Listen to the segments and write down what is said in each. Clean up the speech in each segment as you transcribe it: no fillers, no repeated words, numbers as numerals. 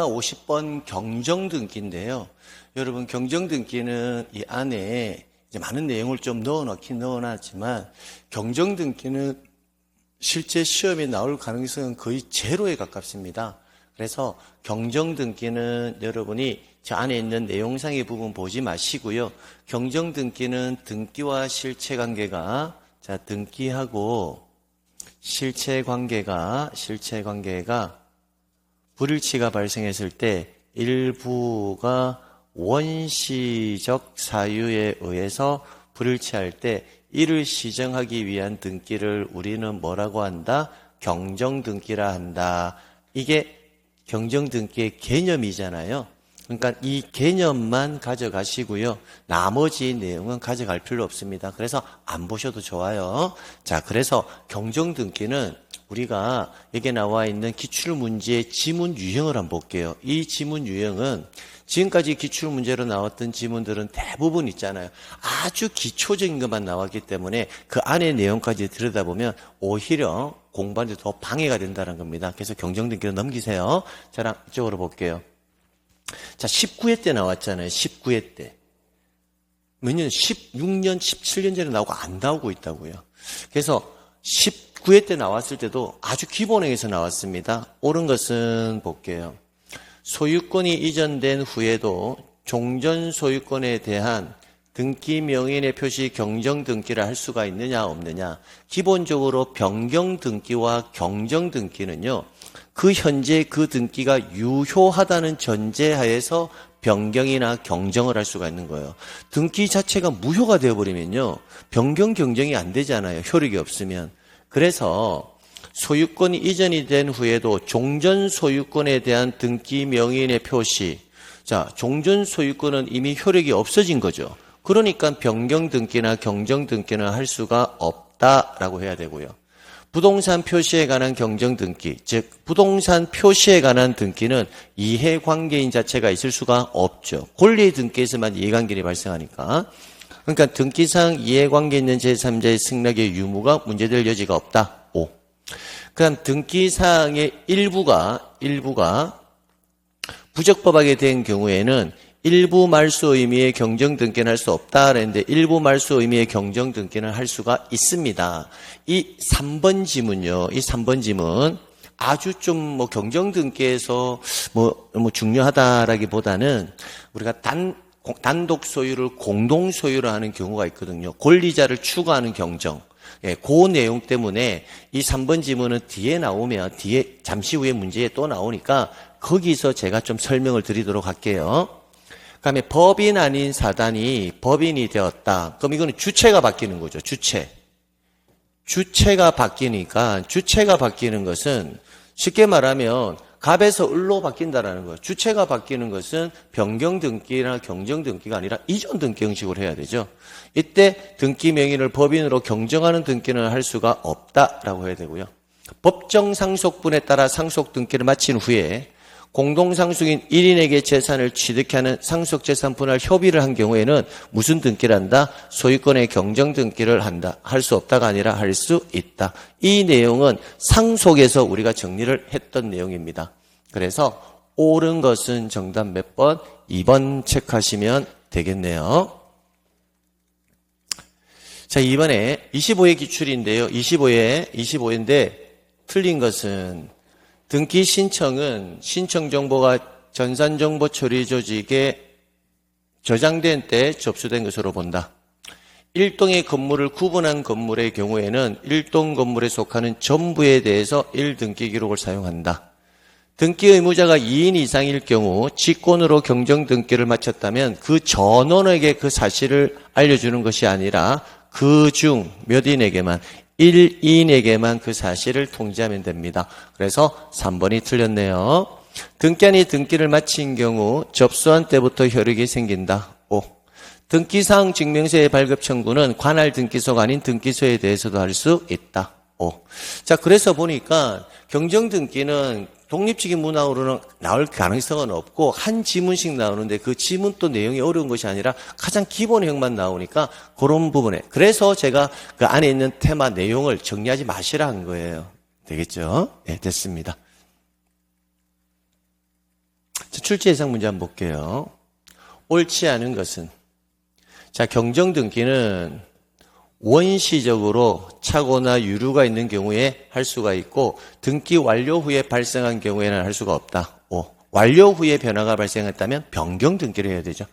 50번 경정등기인데요. 여러분, 경정등기는 이 안에 이제 많은 내용을 좀 넣어놨지만, 경정등기는 실제 시험에 나올 가능성은 거의 제로에 가깝습니다. 그래서 경정등기는 여러분이 저 안에 있는 내용상의 부분 보지 마시고요. 경정등기는 등기와 실체 관계가, 등기하고 실체 관계가 불일치가 발생했을 때 일부가 원시적 사유에 의해서 불일치할 때 이를 시정하기 위한 등기를 우리는 뭐라고 한다? 경정등기라 한다. 이게 경정등기의 개념이잖아요. 그러니까 이 개념만 가져가시고요. 나머지 내용은 가져갈 필요 없습니다. 그래서 안 보셔도 좋아요. 자, 그래서 경정등기는 우리가 여기 나와 있는 기출문제의 지문 유형을 한번 볼게요. 이 지문 유형은 지금까지 기출문제로 나왔던 지문들은 대부분 있잖아요. 아주 기초적인 것만 나왔기 때문에 그 안의 내용까지 들여다보면 오히려 공부하는 데 더 방해가 된다는 겁니다. 그래서 경정등기로 넘기세요. 저랑 이쪽으로 볼게요. 자, 19회 때 나왔잖아요. 19회 때. 몇 년? 16년, 17년 전에 나오고 안 나오고 있다고요. 그래서 19회 때 나왔을 때도 아주 기본형에서 나왔습니다. 옳은 것은 볼게요. 소유권이 이전된 후에도 종전 소유권에 대한 등기 명인의 표시 경정등기를 할 수가 있느냐 없느냐. 기본적으로 변경등기와 경정등기는요. 그 현재 그 등기가 유효하다는 전제하에서 변경이나 경정을 할 수가 있는 거예요. 등기 자체가 무효가 되어버리면요. 변경, 경정이 안 되잖아요. 효력이 없으면. 그래서 소유권이 이전이 된 후에도 종전 소유권에 대한 등기 명인의 표시. 자, 종전 소유권은 이미 효력이 없어진 거죠. 그러니까 변경 등기나 경정 등기는 할 수가 없다라고 해야 되고요. 부동산 표시에 관한 경정 등기, 즉 부동산 표시에 관한 등기는 이해관계인 자체가 있을 수가 없죠. 권리 등기에서만 이해관계이 발생하니까. 그러니까 등기상 이해관계 있는 제3자의 승낙의 유무가 문제될 여지가 없다. 5. 그다음 등기사항의 일부가 부적법하게 된 경우에는 일부 말소 의미의 경정등기는 할 수 없다 그랬는데 일부 말소 의미의 경정등기는 할 수가 있습니다. 이 3번 지문요. 이 3번 지문 아주 좀 경정등기에서 중요하다라기보다는 우리가 단독 소유를 공동 소유로 하는 경우가 있거든요. 권리자를 추구하는 경정. 예, 그 내용 때문에 이 3번 지문은 뒤에 잠시 후에 문제에 또 나오니까 거기서 제가 좀 설명을 드리도록 할게요. 그다음에 법인 아닌 사단이 법인이 되었다. 그럼 이거는 주체가 바뀌는 거죠. 주체가 바뀌니까 주체가 바뀌는 것은 쉽게 말하면 갑에서 을로 바뀐다라는 거예요. 주체가 바뀌는 것은 변경 등기나 경정 등기가 아니라 이전 등기 형식으로 해야 되죠. 이때 등기 명의를 법인으로 경정하는 등기는 할 수가 없다라고 해야 되고요. 법정 상속분에 따라 상속 등기를 마친 후에 공동상속인 1인에게 재산을 취득하는 상속재산 분할 협의를 한 경우에는 무슨 등기를 한다? 소유권의 경정 등기를 한다. 할 수 없다가 아니라 할 수 있다. 이 내용은 상속에서 우리가 정리를 했던 내용입니다. 그래서 옳은 것은 정답 몇 번? 2번 체크하시면 되겠네요. 자, 이번에 25회 기출인데요. 25회인데 틀린 것은 등기 신청은 신청 정보가 전산정보 처리 조직에 저장된 때 접수된 것으로 본다. 일동의 건물을 구분한 건물의 경우에는 일동 건물에 속하는 전부에 대해서 1등기 기록을 사용한다. 등기 의무자가 2인 이상일 경우 직권으로 경정 등기를 마쳤다면 그 전원에게 그 사실을 알려주는 것이 아니라 그 중 몇 인에게만 1인에게만 그 사실을 통지하면 됩니다. 그래서 3번이 틀렸네요. 등기한이 등기를 마친 경우 접수한 때부터 효력이 생긴다. 5. 등기사항 증명서의 발급 청구는 관할 등기소가 아닌 등기소에 대해서도 할 수 있다. 5. 자, 그래서 보니까 경정등기는 독립적인 문항으로는 나올 가능성은 없고 한 지문씩 나오는데 그 지문 또 내용이 어려운 것이 아니라 가장 기본형만 나오니까 그런 부분에 그래서 제가 그 안에 있는 테마 내용을 정리하지 마시라 한 거예요. 되겠죠? 네, 됐습니다. 기출제 해석 문제 한번 볼게요. 옳지 않은 것은, 자, 경정등기는 원시적으로 착오나 유류가 있는 경우에 할 수가 있고 등기 완료 후에 발생한 경우에는 할 수가 없다. 5. 완료 후에 변화가 발생했다면 변경 등기를 해야 되죠.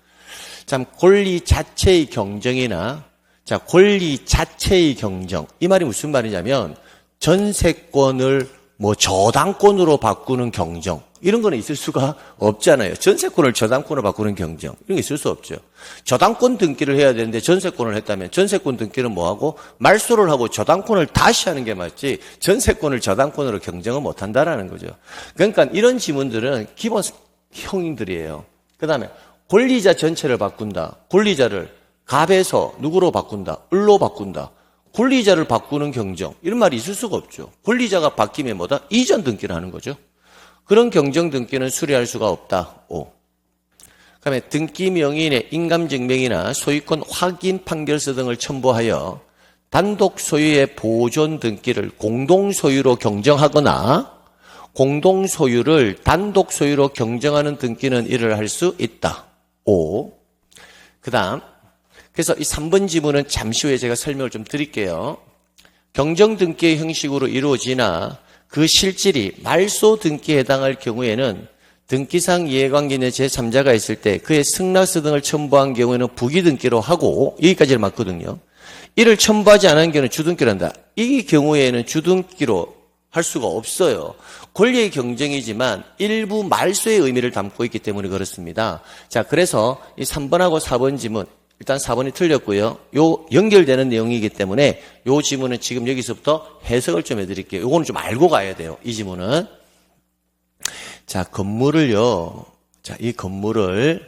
참, 권리 자체의 경정이나, 자, 권리 자체의 경정. 이 말이 무슨 말이냐면 전세권을 저당권으로 바꾸는 경정. 이런 거는 있을 수가 없잖아요. 전세권을 저당권으로 바꾸는 경정. 이런 게 있을 수 없죠. 저당권 등기를 해야 되는데 전세권을 했다면 전세권 등기는 뭐하고 말소를 하고 저당권을 다시 하는 게 맞지 전세권을 저당권으로 경정을 못한다라는 거죠. 그러니까 이런 지문들은 기본 형들이에요. 그 다음에 권리자 전체를 바꾼다. 권리자를 갑에서 누구로 바꾼다. 을로 바꾼다. 권리자를 바꾸는 경정. 이런 말이 있을 수가 없죠. 권리자가 바뀌면 뭐다? 이전 등기를 하는 거죠. 그런 경정 등기는 수리할 수가 없다. 5. 그다음에 등기 명의인의 인감증명이나 소유권 확인 판결서 등을 첨부하여 단독 소유의 보존 등기를 공동 소유로 경정하거나 공동 소유를 단독 소유로 경정하는 등기는 이를 할 수 있다. 5. 그다음 그래서 이 3번 지문은 잠시 후에 제가 설명을 좀 드릴게요. 경정 등기의 형식으로 이루어지나 그 실질이 말소 등기에 해당할 경우에는 등기상 이해관계 있는 제3자가 있을 때 그의 승낙서 등을 첨부한 경우에는 부기등기로 하고 여기까지를 맞거든요. 이를 첨부하지 않은 경우는 주등기로 한다. 이 경우에는 주등기로 할 수가 없어요. 권리의 경정이지만 일부 말소의 의미를 담고 있기 때문에 그렇습니다. 자, 그래서 이 3번하고 4번 지문 일단 4번이 틀렸고요. 요 연결되는 내용이기 때문에 요 지문은 지금 여기서부터 해석을 좀 해드릴게요. 요거는 좀 알고 가야 돼요. 이 지문은. 자, 건물을요. 자, 이 건물을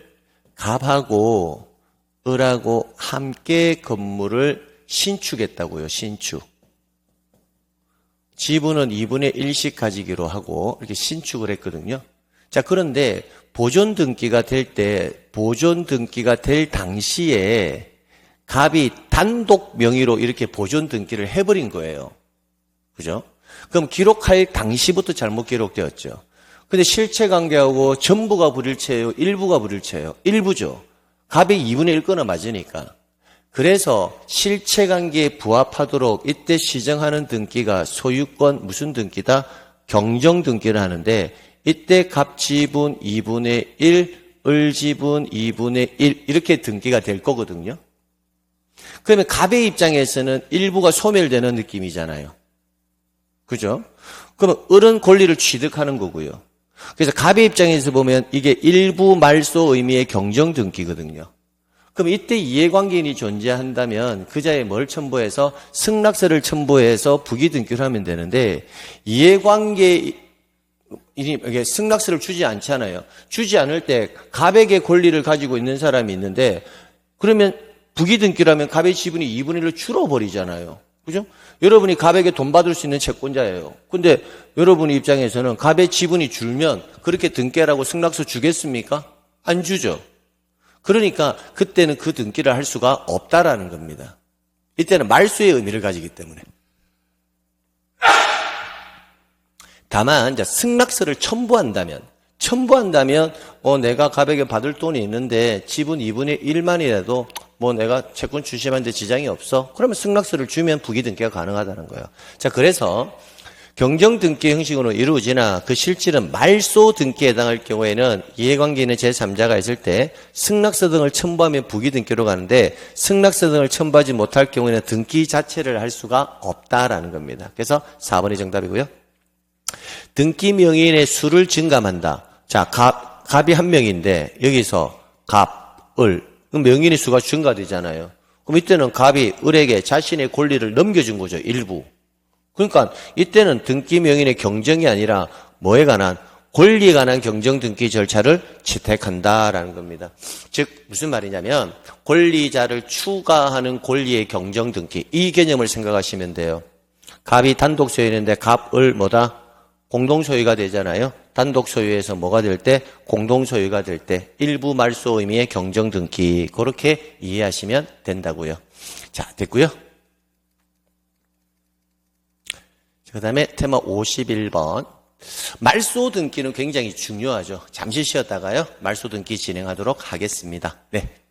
갑하고 을하고 함께 건물을 신축했다고요. 신축. 지분은 2분의 1씩 가지기로 하고 이렇게 신축을 했거든요. 자, 그런데 보존 등기가 될 당시에 갑이 단독 명의로 이렇게 보존 등기를 해버린 거예요. 그죠? 그럼 기록할 당시부터 잘못 기록되었죠. 근데 실체 관계하고 전부가 불일체예요? 일부가 불일체예요? 일부죠. 갑이 2분의 1 거나 맞으니까. 그래서 실체 관계에 부합하도록 이때 시정하는 등기가 소유권 무슨 등기다? 경정 등기를 하는데 이때 갑 지분 2분의 1, 을 지분 2분의 1 이렇게 등기가 될 거거든요. 그러면 갑의 입장에서는 일부가 소멸되는 느낌이잖아요. 그죠? 그러면 을은 권리를 취득하는 거고요. 그래서 갑의 입장에서 보면 이게 일부 말소 의미의 경정 등기거든요. 그럼 이때 이해관계인이 존재한다면 그자에 뭘 첨부해서 승낙서를 첨부해서 부기 등기를 하면 되는데 이해관계 이게 승낙서를 주지 않잖아요. 주지 않을 때 갑에게 권리를 가지고 있는 사람이 있는데 그러면 부기등기라면 갑의 지분이 2분의 1로 줄어버리잖아요. 그죠? 여러분이 갑에게 돈 받을 수 있는 채권자예요. 근데 여러분 입장에서는 갑의 지분이 줄면 그렇게 등기하라고 승낙서 주겠습니까? 안 주죠. 그러니까 그때는 그 등기를 할 수가 없다라는 겁니다. 이때는 말소의 의미를 가지기 때문에. 다만 이제 승낙서를 첨부한다면 내가 갑에게 받을 돈이 있는데 지분 2분의 1만이라도 내가 채권 출시하는데 지장이 없어. 그러면 승낙서를 주면 부기등기가 가능하다는 거예요. 자, 그래서 경정등기 형식으로 이루어지나 그 실질은 말소 등기에 해당할 경우에는 이해관계 있는 제3자가 있을 때 승낙서 등을 첨부하면 부기등기로 가는데 승낙서 등을 첨부하지 못할 경우에는 등기 자체를 할 수가 없다라는 겁니다. 그래서 4번이 정답이고요. 등기 명의인의 수를 증감한다. 자, 갑이 한 명인데 여기서 갑, 을 그럼 명의인의 수가 증가되잖아요. 그럼 이때는 갑이 을에게 자신의 권리를 넘겨준 거죠. 일부. 그러니까 이때는 등기 명의인의 경정이 아니라 뭐에 관한 권리에 관한 경정 등기 절차를 채택한다라는 겁니다. 즉 무슨 말이냐면 권리자를 추가하는 권리의 경정 등기 이 개념을 생각하시면 돼요. 갑이 단독 소유했는데 갑, 을 뭐다? 공동 소유가 되잖아요. 단독 소유에서 뭐가 될 때? 공동 소유가 될 때 일부 말소 의미의 경정 등기 그렇게 이해하시면 된다고요. 자, 됐고요. 그 다음에 테마 51번 말소 등기는 굉장히 중요하죠. 잠시 쉬었다가요. 말소 등기 진행하도록 하겠습니다. 네.